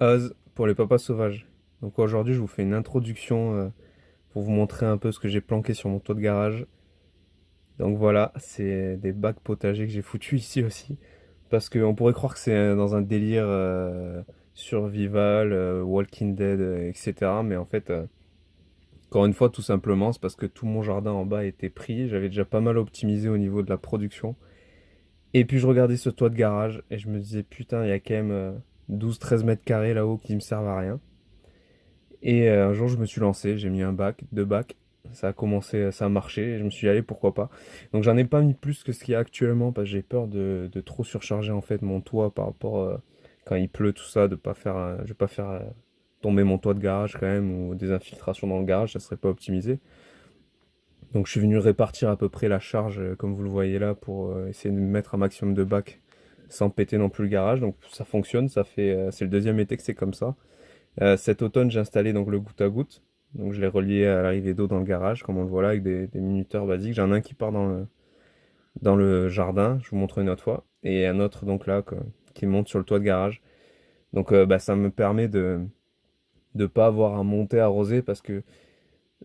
Oz pour les papas sauvages. Donc aujourd'hui, je vous fais une introduction pour vous montrer un peu ce que j'ai planqué sur mon toit de garage. Donc voilà, c'est des bacs potagers que j'ai foutus ici aussi. Parce qu'on pourrait croire que c'est dans un délire survival, Walking Dead, etc. Mais en fait, encore une fois, tout simplement, c'est parce que tout mon jardin en bas était pris. J'avais déjà pas mal optimisé au niveau de la production. Et puis je regardais ce toit de garage et je me disais, putain, il y a quand même 12-13 mètres carrés là-haut qui me servent à rien. Et un jour, je me suis lancé, j'ai mis un bac, deux bacs. Ça a commencé, ça a marché, et je me suis dit, allez, pourquoi pas. Donc j'en ai pas mis plus que ce qu'il y a actuellement, parce que j'ai peur de trop surcharger en fait mon toit par rapport quand il pleut, tout ça, de pas faire, je vais pas faire tomber mon toit de garage quand même, ou des infiltrations dans le garage, ça serait pas optimisé. Donc je suis venu répartir à peu près la charge, comme vous le voyez là, pour essayer de mettre un maximum de bacs sans péter non plus le garage. Donc ça fonctionne, ça fait, c'est le deuxième été que c'est comme ça. Cet automne, j'ai installé donc le goutte à goutte. Donc je l'ai relié à l'arrivée d'eau dans le garage, comme on le voit là, avec des minuteurs basiques. J'en ai un qui part dans le jardin, je vous montre une autre fois, et un autre donc là qui monte sur le toit de garage. Donc ça me permet de ne pas avoir à monter arroser parce que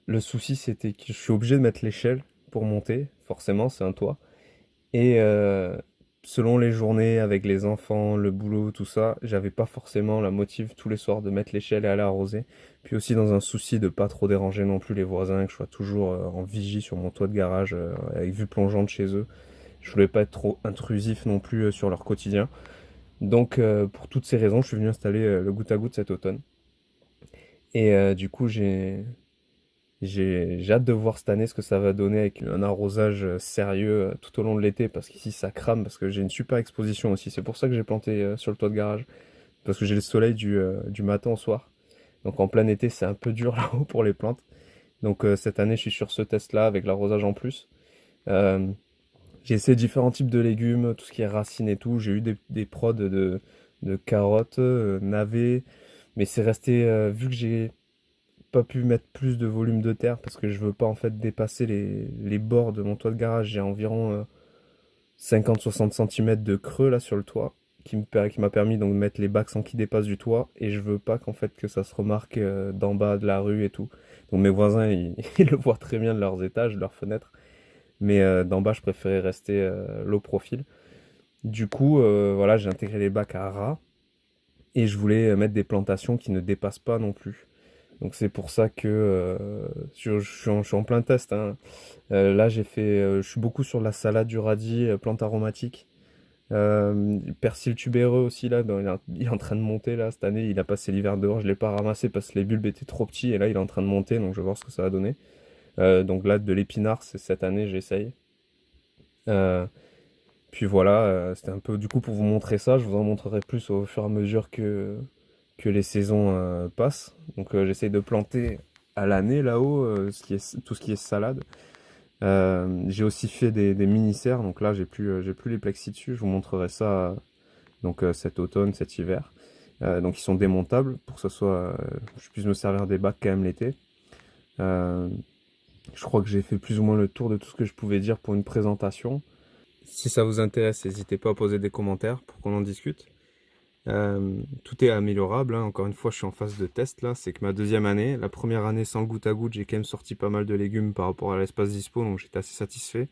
le souci c'était que je suis obligé de mettre l'échelle pour monter, forcément c'est un toit. Et selon les journées avec les enfants, le boulot, tout ça, j'avais pas forcément la motive tous les soirs de mettre l'échelle et aller arroser. Puis aussi dans un souci de pas trop déranger non plus les voisins, que je sois toujours en vigie sur mon toit de garage avec vue plongeante chez eux. Je voulais pas être trop intrusif non plus sur leur quotidien. Donc pour toutes ces raisons, je suis venu installer le goutte à goutte cet automne. Et du coup, j'ai hâte de voir cette année ce que ça va donner avec un arrosage sérieux tout au long de l'été parce qu'ici ça crame parce que j'ai une super exposition aussi. C'est pour ça que j'ai planté sur le toit de garage parce que j'ai le soleil du matin au soir. Donc en plein été c'est un peu dur là-haut pour les plantes. Donc cette année je suis sur ce test-là avec l'arrosage en plus. Euh, j'ai essayé différents types de légumes, tout ce qui est racines et tout. J'ai eu des prods de carottes, navets, mais c'est resté vu que j'ai pas pu mettre plus de volume de terre parce que je veux pas en fait dépasser les bords de mon toit de garage. J'ai environ 50-60 cm de creux là sur le toit qui m'a permis donc de mettre les bacs sans qu'ils dépassent du toit et je veux pas qu'en fait que ça se remarque d'en bas de la rue et tout. Donc mes voisins ils le voient très bien de leurs étages, de leurs fenêtres, mais d'en bas je préférais rester low profil. Du coup voilà j'ai intégré les bacs à ras et je voulais mettre des plantations qui ne dépassent pas non plus. Donc c'est pour ça que je suis en plein test, hein. Là j'ai fait, je suis beaucoup sur la salade, du radis, plantes aromatiques. Persil tubéreux aussi là, il est en train de monter là cette année. Il a passé l'hiver dehors, je l'ai pas ramassé parce que les bulbes étaient trop petits et là il est en train de monter donc je vais voir ce que ça va donner. Donc là de l'épinard, c'est cette année j'essaye. Euh, Puis voilà, c'était un peu du coup pour vous montrer ça. Je vous en montrerai plus au fur et à mesure que les saisons passent. Donc j'essaye de planter à l'année là-haut tout ce qui est salade. J'ai aussi fait des mini-serres, donc là j'ai plus les plexis dessus. Je vous montrerai ça donc cet automne, cet hiver. Donc ils sont démontables pour que ça soit, je puisse me servir des bacs quand même l'été. Euh, je crois que j'ai fait plus ou moins le tour de tout ce que je pouvais dire pour une présentation. Si ça vous intéresse, n'hésitez pas à poser des commentaires pour qu'on en discute. Tout est améliorable, hein. Encore une fois, je suis en phase de test là. C'est que ma deuxième année, la première année sans le goutte à goutte, j'ai quand même sorti pas mal de légumes par rapport à l'espace dispo, donc j'étais assez satisfait.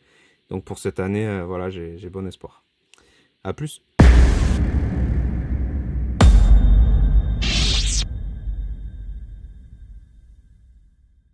Donc pour cette année, voilà, j'ai bon espoir. À plus.